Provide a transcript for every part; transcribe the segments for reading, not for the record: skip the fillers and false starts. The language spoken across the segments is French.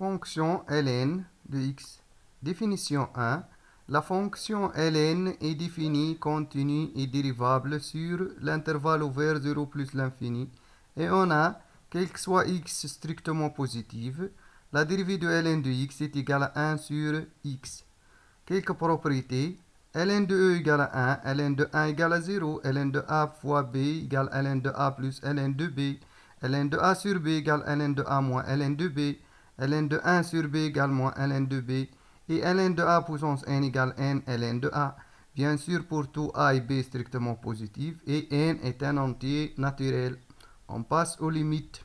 fonction ln de x. Définition 1. La fonction ln est définie, continue et dérivable sur l'intervalle ouvert 0 plus l'infini. Et on a, quel que soit x strictement positive, la dérivée de ln de x est égale à 1 sur x. Quelques propriétés. Ln de e égale à 1, ln de 1 égale à 0, ln de a fois b égale ln de a plus ln de b, ln de a sur b égale ln de a moins ln de b, ln de 1 sur b égale moins ln de b, et ln de a puissance n égale n ln de a. Bien sûr, pour tout a et b strictement positifs, et n est un entier naturel. On passe aux limites.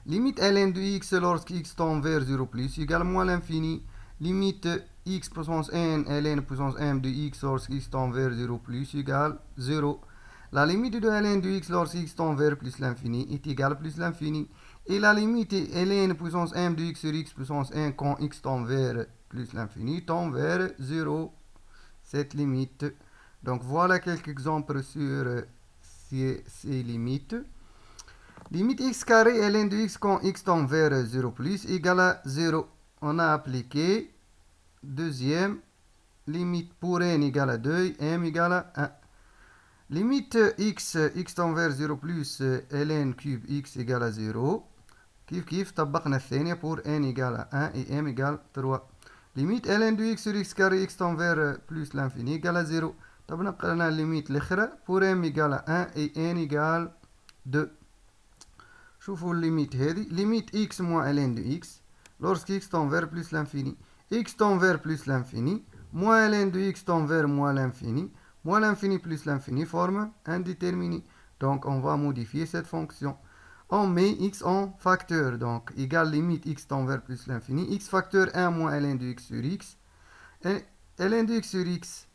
Limite ln de x lorsque x tend vers 0 plus égale moins l'infini. Limite x puissance n ln puissance m de x lorsque x tend vers 0 plus égale 0. La limite de ln de x lorsque x tend vers plus l'infini est égale plus l'infini. Et la limite ln puissance m de x sur x puissance n quand x tend vers plus l'infini tend vers 0. Cette limite. Donc voilà quelques exemples sur ces limites. Limite x carré ln de x quand x tend vers 0 plus égale à 0. On a appliqué deuxième limite pour n égale à 2, m égale à 1. Limite x tend vers 0 plus ln cube x égale à 0. كيف طبقنا الثانية pour n égale à 1 et m égale 3. Limite ln de x sur x carré x tend vers plus l'infini égale à 0. طب نبقى لنا limite الأخرى pour m égale à 1 et n égale 2. شوفوا الليميت هذه limite x moins ln de x lorsque x tend vers plus l'infini. X tend vers plus l'infini, moins ln de x tend vers moins l'infini plus l'infini forme indéterminé. Donc on va modifier cette fonction. On met x en facteur, donc égale limite x tend vers plus l'infini, x facteur 1 moins ln de x sur x. Et ln de x sur x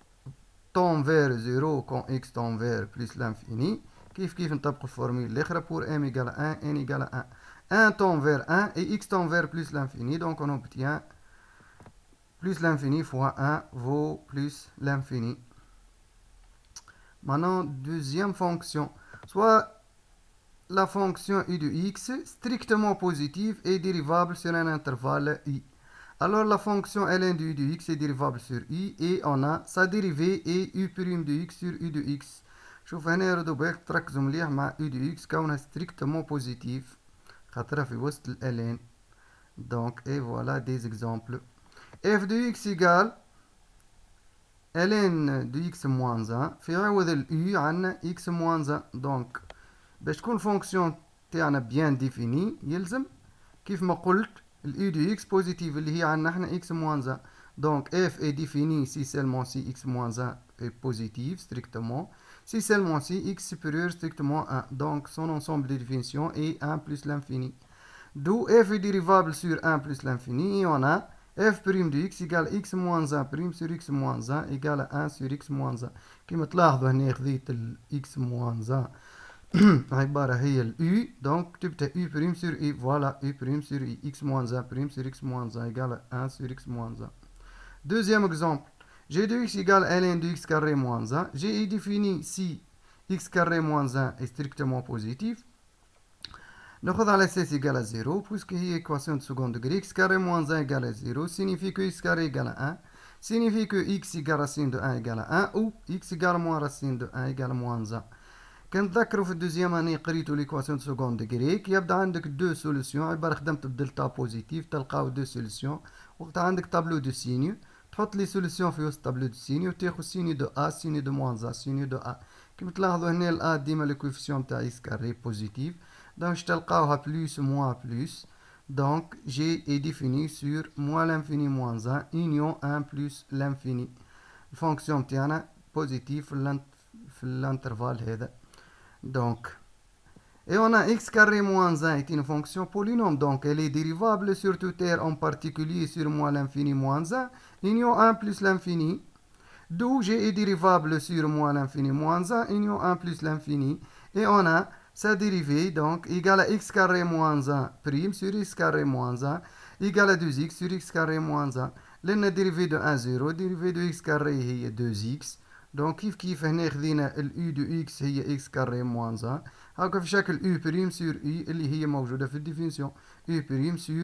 tend vers 0 quand x tend vers plus l'infini. كيف نطبق الفورمule الأخرى pour m égale à 1, n égale à 1. 1 tend vers 1 et x tend vers plus l'infini, donc on obtient plus l'infini fois 1 vaut plus l'infini. Maintenant, deuxième fonction. Soit la fonction u de x strictement positive est dérivable sur un intervalle i. Alors la fonction ln de u de x est dérivable sur i et on a sa dérivée est u' de x sur u de x. شوف هنا ردوا بالك تركزوا مليح مع u de x كونها strictement positive خاطرها في وسط ال ln. Donc et voilà des exemples. f de x égale ln de x moins 1 في عوض ال u عندنا x moins 1. Donc باش تكون فونكسيون تاعنا بيان ديفيني يلزم كيف ما قلت ال u de x بوزيتيف اللي هي عندنا احنا x moins 1. Donc f est défini si seulement si x moins 1 est positif strictement, si seulement si x supérieur strictement 1. Donc son ensemble de définition est 1 plus l'infini. D'où f est dérivable sur 1 plus l'infini et on a f' de x égale x moins 1 prime sur x moins 1 égale à 1 sur x moins 1. كما تلاحظوا هنا خذيت ال x moins 1 عبارة هي ال u, donc تبدأ u prime sur i, voilà u prime sur i, x moins 1 prime sur x moins 1 égale à 1 sur x moins 1. Deuxième exemple, g de x égale ln de x carré moins 1. G est défini si x carré moins 1 est strictement positif. ناخذ على اساس égale à 0 puisque هي équation de second degré. X carré moins 1 égale à 0 signifie que x carré égale à 1 signifie que x égale racine de 1 égale à 1 ou x égale moins racine de 1 égale moins 1. كنتذكروا في الدوزيام اني قريتوا ليكواسيون دو سكوند ديغري كي يبدا عندك دو سوليسيون عباره خدمت بدلتا بوزيتيف تلقاو دو سوليسيون وقت عندك تابلو دو سينيو تحط لي سوليسيون في وسط تابلو دو سينيو وتاخذ سينيو دو ا سينيو دو موان ا سينيو دو ا. كيما تلاحظوا هنا الا ديما لو كوفيسيون تاع اكس كاري بوزيتيف دونك تلقاوها بلوس موان بلوس. دونك جي اي ديفيني سور موان لانفيني موان 1 union 1 بلس لانفيني. الفونكسيون تاعنا بوزيتيف في الانترفال هذا. Donc, et on a x carré moins 1 est une fonction polynôme, donc elle est dérivable sur toute R, en particulier sur moins l'infini moins 1, union 1 plus l'infini, d'où g est dérivable sur moins l'infini moins 1, union 1 plus l'infini, et on a sa dérivée, donc égale à x carré moins 1 prime sur x carré moins 1, égale à 2x sur x carré moins 1. لأن dérivée de 1 0, dérivée de x carré هي 2x. دونك كيف هنا خذينا ال u دو x هي x كاري موان 1 هاكا في شكل u بريم سور i اللي هي موجودة في الديفينيسيون u بريم سور